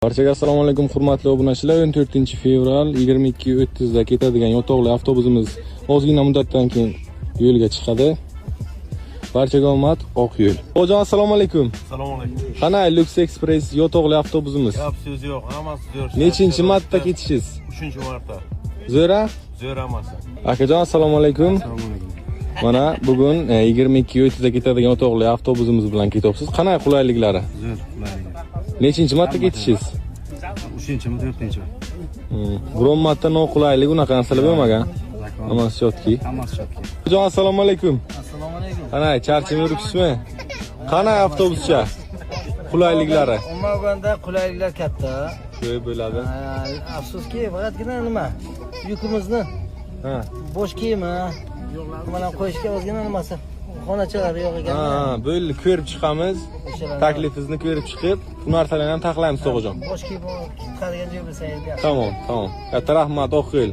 Barchaga assalomu alaykum hurmatli obunachilar. 14 fevral 22:30 da ketadigan yotoqli avtobusimiz ozgina muddatdan keyin yo'lga chiqadi. Barchaga omad, oq yo'l. Ho'jon assalomu alaykum. Assalomu alaykum. Qana Lux Express yotoqli avtobusimiz. Gap so'z yo'q, hammasi zo'r. Nechinchi marta ketishingiz? 3-marta. Zo'ra? Zo'r hammasi. Akajon assalomu alaykum. Assalomu alaykum. Mana bugun 22:30 da ketadigan yotoqli avtobusimiz bilan ketyapsiz. Qanday qulayliklari? Zo'r, qulaylik. Nechinchi marta ketishingiz? 3-mi, 4-mi? Biron marta noqulaylik unaqa narsalar bo'lmagan. Hammasi shotki. Hammasi shotki. Ho'jon assalomu alaykum. Assalomu alaykum. Qanday charchib yuribsizmi? Qanday avtobuscha? Qulayliklari? Umuman qulayliklar katta. Shu bo'ladi. Afsuski, faqatgina nima? Yukimizni Ha. bo'sh kiyimi mana qo'yishga ozgina nimasi? Xonachalar yo'q ekan. Ha, bo'ldi, ko'rib chiqamiz. Taklifingizni ko'rib chiqib, bu narsalarni ham taxlaymiz, To'g'jon. Bo'sh kiyim chiqadigan joy bo'lsa edi. Tamom. Katta rahmat, oq yo'l.